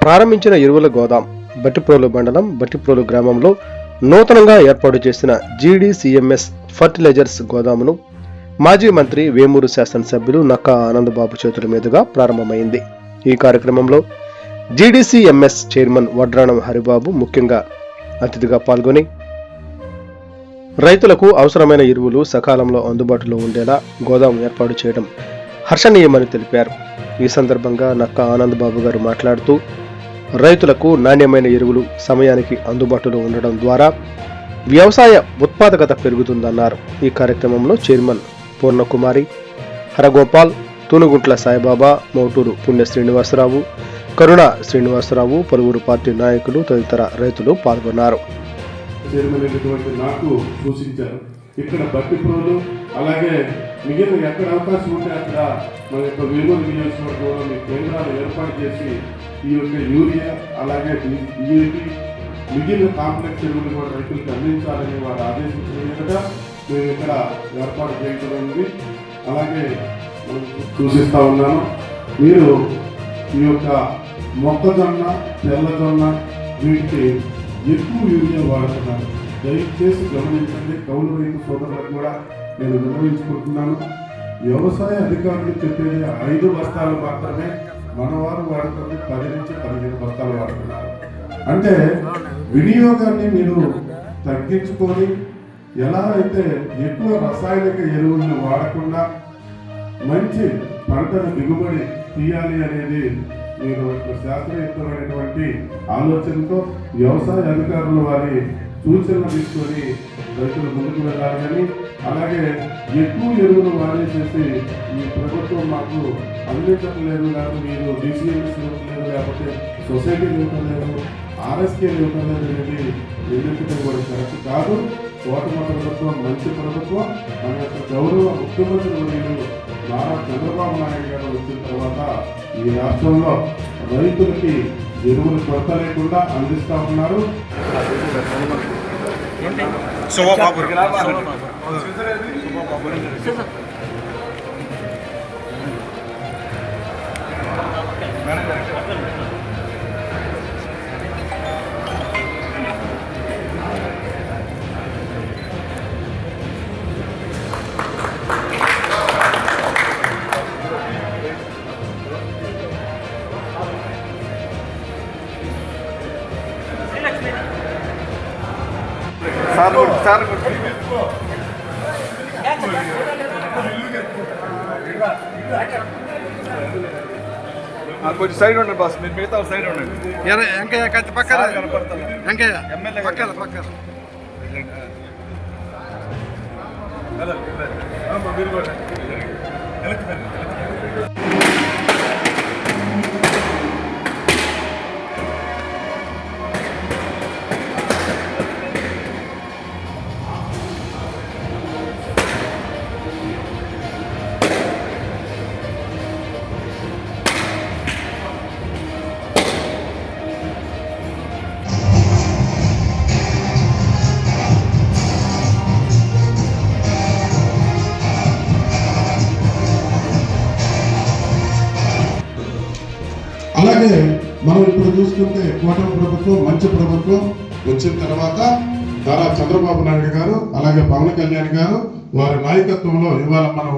ప్రారంభించిన ఎరువుల గోదాం బట్టిప్రోలు మండలం బట్టిప్రోలు గ్రామంలో నూతనంగా ఏర్పాటు చేసిన జీడీసీఎంఎస్ ఫర్టిలైజర్స్ గోదామును మాజీ మంత్రి వేమూరు శాసనసభ్యులు నక్కా ఆనందబాబు చేతుల మీదుగా ప్రారంభమైంది. ఈ కార్యక్రమంలో జీడీసీఎంఎస్ చైర్మన్ వడ్రాణం హరిబాబు ముఖ్యంగా అతిథిగా పాల్గొని రైతులకు అవసరమైన ఎరువులు సకాలంలో అందుబాటులో ఉండేలా గోదాం ఏర్పాటు చేయడం హర్షణీయమని తెలిపారు. ఈ సందర్భంగా నక్కా ఆనందబాబు గారు మాట్లాడుతూ రైతులకు నాణ్యమైన ఎరువులు సమయానికి అందుబాటులో ఉండడం ద్వారా వ్యవసాయ ఉత్పాదకత పెరుగుతుందన్నారు. ఈ కార్యక్రమంలో చైర్మన్ పూర్ణకుమారి, హరగోపాల్, తూనుగుంట్ల సాయిబాబా, మౌటూరు పుణ్య శ్రీనివాసరావు, కరుణ శ్రీనివాసరావు, పలువురు పార్టీ నాయకులు తదితర రైతులు పాల్గొన్నారు. నాకు సూచించారు ఇక్కడ బట్టిప్రోలు అలాగే మిగిలిన ఎక్కడ అవకాశం ఉంటే అక్కడ మన యొక్క వేమూరు నియోజకవర్గంలో మీ కేంద్రాలు ఏర్పాటు చేసి ఈ యొక్క యూరియా అలాగే డిఏపి మిగిలిన కాంప్లెక్స్ ఎరువులు కూడా రైతులకు అందించాలని వారు ఆదేశించిన మీదుగా మేము ఇక్కడ ఏర్పాటు చేయడం. అలాగే సూచిస్తూ ఉన్నాను, మీరు ఈ యొక్క మొక్కజొన్న, తెల్లజొన్న వీటికి ఎక్కువ యూరియా వాడుతున్నారు. దయచేసి గమనించండి. కౌలు రైతు సోదరులకు కూడా నేను విన్నవించుకుంటున్నాను. వ్యవసాయ అధికారులు చెప్పేది 5 బస్తాలు మాత్రమే, మన వారు వాడుతుంది 10 నుంచి 15 బస్తాలు వాడుతున్నారు. అంటే వినియోగాన్ని మీరు తగ్గించుకొని ఎలా అయితే ఎక్కువ రసాయనిక ఎరువులను వాడకుండా మంచి పంటను దిగుబడి తీయాలి అనేది మీరు శాస్త్రయుక్తమైనటువంటి ఆలోచనతో వ్యవసాయ అధికారులు వారి సూచనలు తీసుకొని రైతులు ముందుకు వెళ్ళాలి. కానీ అలాగే ఎక్కువ ఎరువులు వాడేసేసి ఈ ప్రభుత్వం మాకు అందించట్లేదు, కాదు మీరు డీసీఎంఎస్ ఇవ్వట్లేదు, లేకపోతే సొసైటీలు ఇవ్వట్లేదు, ఆర్ఎస్కేలు ఇవ్వట్లేదు అనేది నిందించడం కూడా కరెక్ట్ కాదు. కోటమ ప్రభుత్వం మంచి ప్రభుత్వం. మన యొక్క గౌరవ ముఖ్యమంత్రి వర్యులు నారా చంద్రబాబు నాయుడు గారు వచ్చిన తర్వాత ఈ రాష్ట్రంలో రైతులకి ఎరువులు కొరత లేకుండా అందిస్తూ ఉన్నారు. కొంచెం సైడ్ ఉండండి బాస్, మీరు మిగతా సైడ్ ఉండండి. వెంకయ్య కత్తి పక్కన, వెంకయ్య పక్కన పక్కన మీరు కూడా అలాగే మనం ఇప్పుడు చూసుకుంటే కూటమి ప్రభుత్వం మంచి ప్రభుత్వం వచ్చిన తర్వాత నారా చంద్రబాబు నాయుడు గారు అలాగే పవన్ కళ్యాణ్ గారు వారి నాయకత్వంలో ఇవాళ మనం